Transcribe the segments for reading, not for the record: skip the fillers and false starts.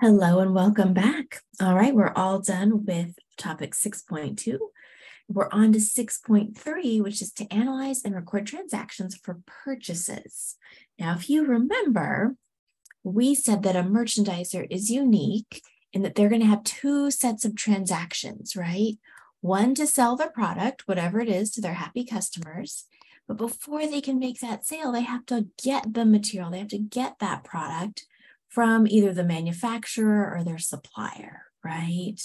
Hello and welcome back. All right, we're all done with topic 6.2. We're on to 6.3, which is to analyze and record transactions for purchases. Now, if you remember, we said that a merchandiser is unique in that they're going to have two sets of transactions, right? One to sell their product, whatever it is, to their happy customers. But before they can make that sale, they have to get the material. They have to get that product from either the manufacturer or their supplier, right?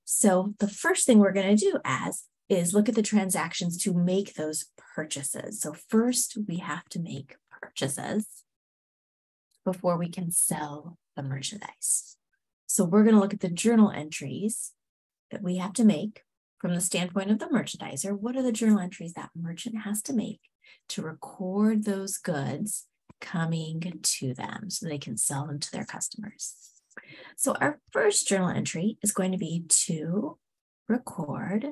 So the first thing we're going to do is look at the transactions to make those purchases. So first we have to make purchases before we can sell the merchandise. So we're going to look at the journal entries that we have to make from the standpoint of the merchandiser. What are the journal entries that merchant has to make to record those goods coming to them so they can sell them to their customers? So our first journal entry is going to be to record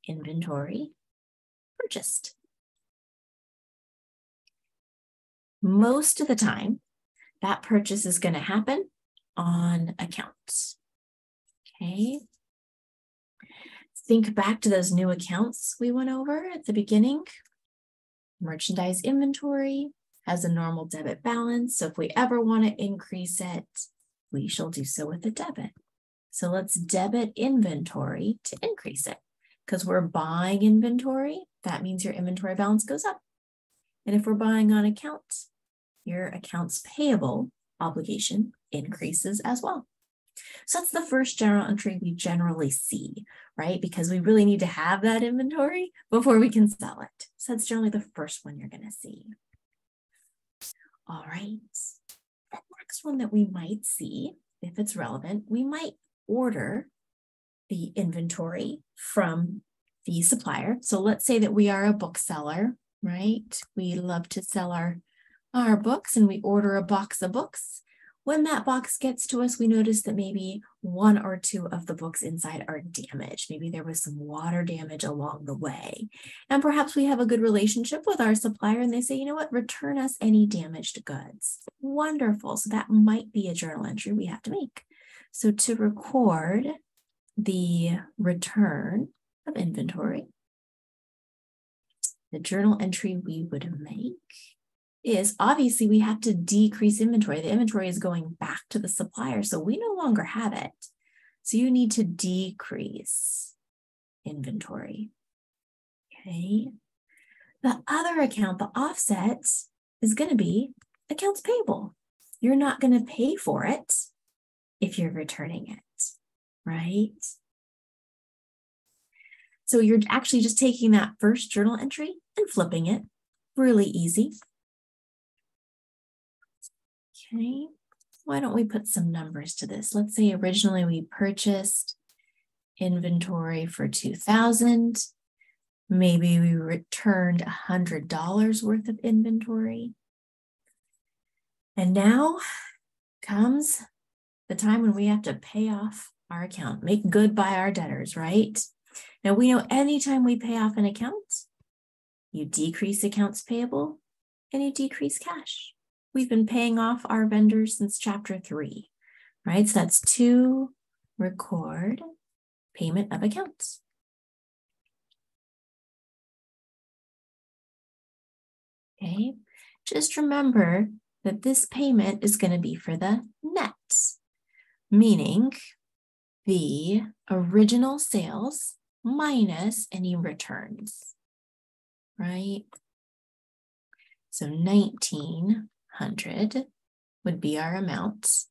inventory purchased. Most of the time, that purchase is going to happen on accounts. Okay. Think back to those new accounts we went over at the beginning. Merchandise inventory has a normal debit balance. So if we ever want to increase it, we shall do so with a debit. So let's debit inventory to increase it. Because we're buying inventory, that means your inventory balance goes up. And if we're buying on account, your accounts payable obligation increases as well. So that's the first general entry we generally see, right? Because we really need to have that inventory before we can sell it. So that's generally the first one you're going to see. All right. The next one that we might see, if it's relevant, we might order the inventory from the supplier. So let's say that we are a bookseller, right? We love to sell our books and we order a box of books. When that box gets to us, we notice that maybe one or two of the books inside are damaged. Maybe there was some water damage along the way. And perhaps we have a good relationship with our supplier and they say, you know what, return us any damaged goods. Wonderful. So that might be a journal entry we have to make. So to record the return of inventory, the journal entry we would make is obviously we have to decrease inventory. The inventory is going back to the supplier, so we no longer have it. So you need to decrease inventory. Okay. The other account, the offset, is going to be accounts payable. You're not going to pay for it if you're returning it, right? So you're actually just taking that first journal entry and flipping it. Really easy. Okay, why don't we put some numbers to this? Let's say originally we purchased inventory for $2,000. Maybe we returned $100 worth of inventory. And now comes the time when we have to pay off our account, make good by our debtors, right? Now we know anytime we pay off an account, you decrease accounts payable and you decrease cash. We've been paying off our vendors since chapter 3, right? So that's to record payment of accounts. Okay, just remember that this payment is going to be for the net, meaning the original sales minus any returns, right? So 1,900 would be our amount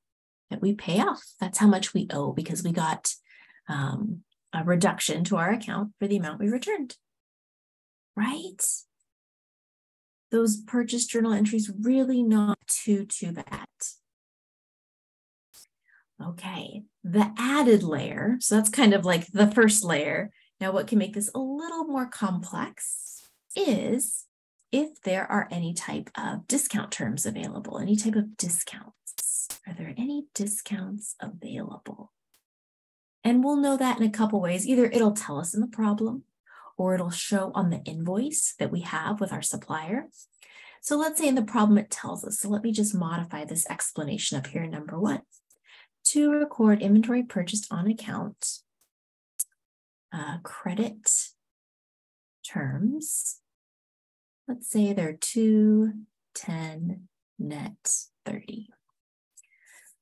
that we pay off. That's how much we owe because we got a reduction to our account for the amount we returned, right? Those purchase journal entries really not too bad. Okay, the added layer, so that's kind of like the first layer. Now what can make this a little more complex is if there are any type of discount terms available, any type of discounts. Are there any discounts available? And we'll know that in a couple ways. Either it'll tell us in the problem or it'll show on the invoice that we have with our supplier. So let's say in the problem it tells us. So let me just modify this explanation up here in number 1. to record inventory purchased on account, credit terms. Let's say they're 2, 10, net 30.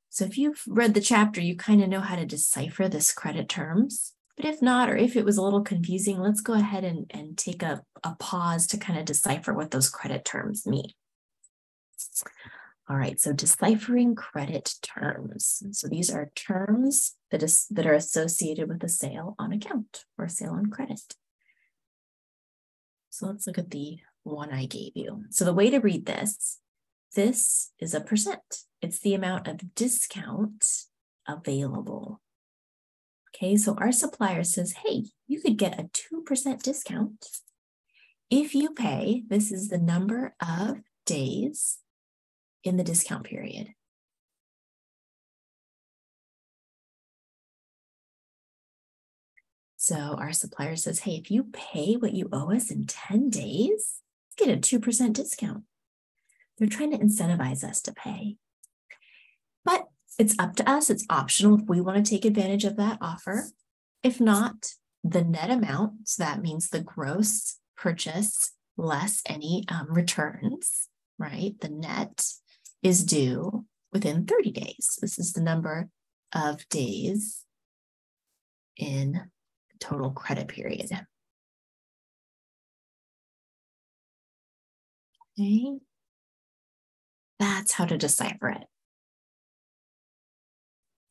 So if you've read the chapter, you kind of know how to decipher this credit terms. But if not, or if it was a little confusing, let's go ahead and take a pause to kind of decipher what those credit terms mean. All right, so deciphering credit terms. So these are terms that are associated with a sale on account or a sale on credit. So let's look at the one I gave you. So the way to read this is a percent. It's the amount of discount available. Okay, so our supplier says, hey, you could get a 2% discount if you pay, this is the number of days in the discount period. So our supplier says, hey, if you pay what you owe us in 10 days, get a 2% discount. They're trying to incentivize us to pay. But it's up to us. It's optional if we want to take advantage of that offer. If not, the net amount, so that means the gross purchase less any returns, right? The net is due within 30 days. This is the number of days in the total credit period. Okay. That's how to decipher it.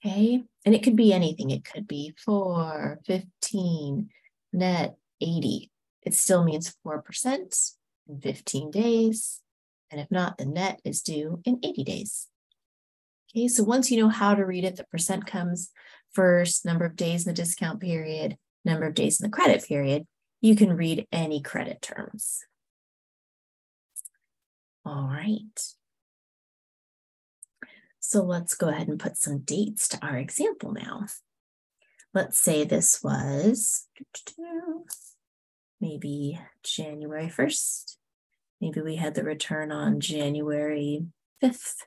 Okay, and it could be anything. It could be 4, 15, net 80. It still means 4% in 15 days. And if not, the net is due in 80 days. Okay, so once you know how to read it, the percent comes first, number of days in the discount period, number of days in the credit period, you can read any credit terms. All right. So let's go ahead and put some dates to our example now. Let's say this was maybe January 1st. Maybe we had the return on January 5th.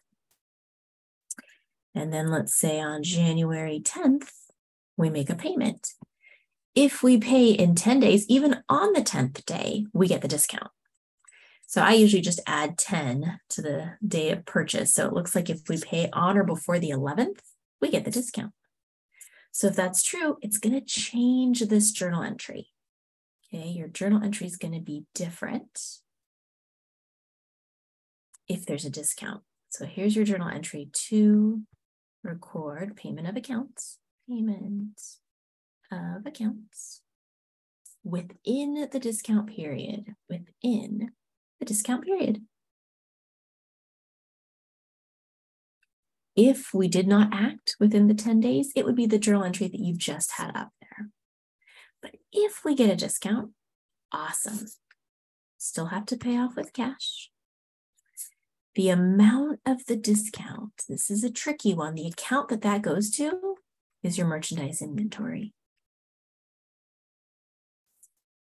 And then let's say on January 10th, we make a payment. If we pay in 10 days, even on the 10th day, we get the discount. So I usually just add 10 to the day of purchase. So it looks like if we pay on or before the 11th, we get the discount. So if that's true, it's going to change this journal entry. Okay, your journal entry is going to be different if there's a discount. So here's your journal entry to record payment of accounts, within the discount period, the discount period. If we did not act within the 10 days, it would be the journal entry that you've just had up there. But if we get a discount, awesome. Still have to pay off with cash. The amount of the discount, this is a tricky one. The account that goes to is your merchandise inventory.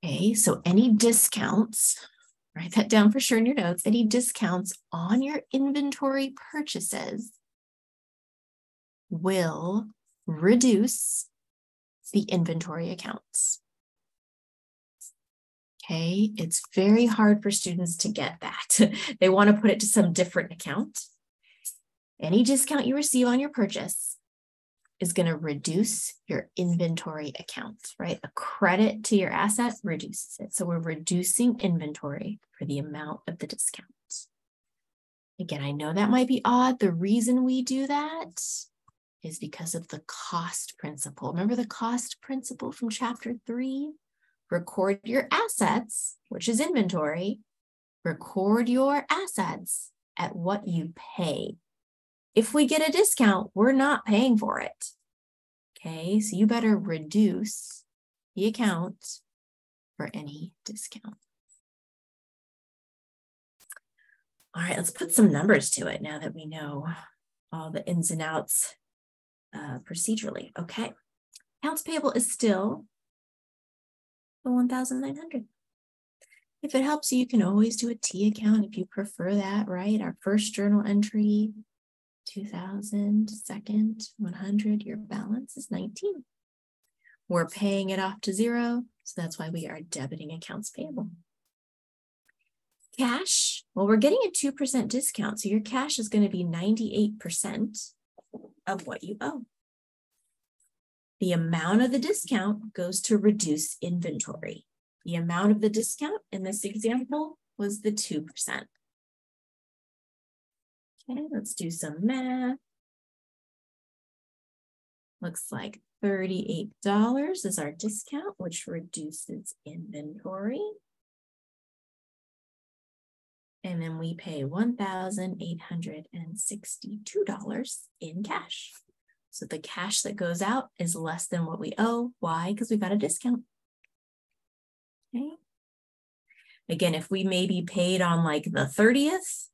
Okay, so any discounts, write that down for sure in your notes, any discounts on your inventory purchases will reduce the inventory accounts. Okay, it's very hard for students to get that. They want to put it to some different account. Any discount you receive on your purchase is going to reduce your inventory account, right? A credit to your asset reduces it. So we're reducing inventory for the amount of the discount. Again, I know that might be odd. The reason we do that is because of the cost principle. Remember the cost principle from chapter 3? Record your assets, which is inventory. Record your assets at what you pay. If we get a discount, we're not paying for it. Okay, so you better reduce the account for any discount. All right, let's put some numbers to it now that we know all the ins and outs procedurally. Okay, accounts payable is still the 1,900. If it helps you, you can always do a T account if you prefer that, right? Our first journal entry 2,000, second, 100, your balance is 19. We're paying it off to 0, so that's why we are debiting accounts payable. Cash, well, we're getting a 2% discount, so your cash is going to be 98% of what you owe. The amount of the discount goes to reduce inventory. The amount of the discount in this example was the 2%. Okay, let's do some math. Looks like $38 is our discount, which reduces inventory. And then we pay $1,862 in cash. So the cash that goes out is less than what we owe. Why? Because we got a discount. Okay. Again, if we maybe paid on like the 30th,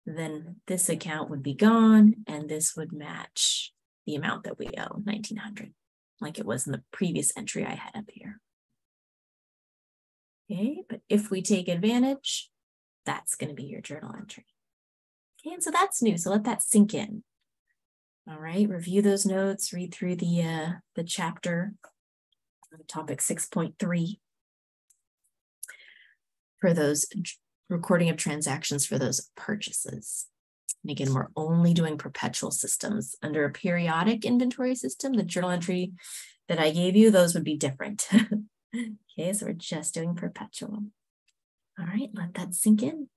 then this account would be gone and this would match the amount that we owe, $1,900, like it was in the previous entry I had up here. Okay, but if we take advantage, that's going to be your journal entry. Okay, and so that's new, so let that sink in. All right, review those notes, read through the chapter, topic 6.3 for those recording of transactions for those purchases. And again, we're only doing perpetual systems. Under a periodic inventory system, the journal entry that I gave you, those would be different. Okay, so we're just doing perpetual. All right, let that sink in.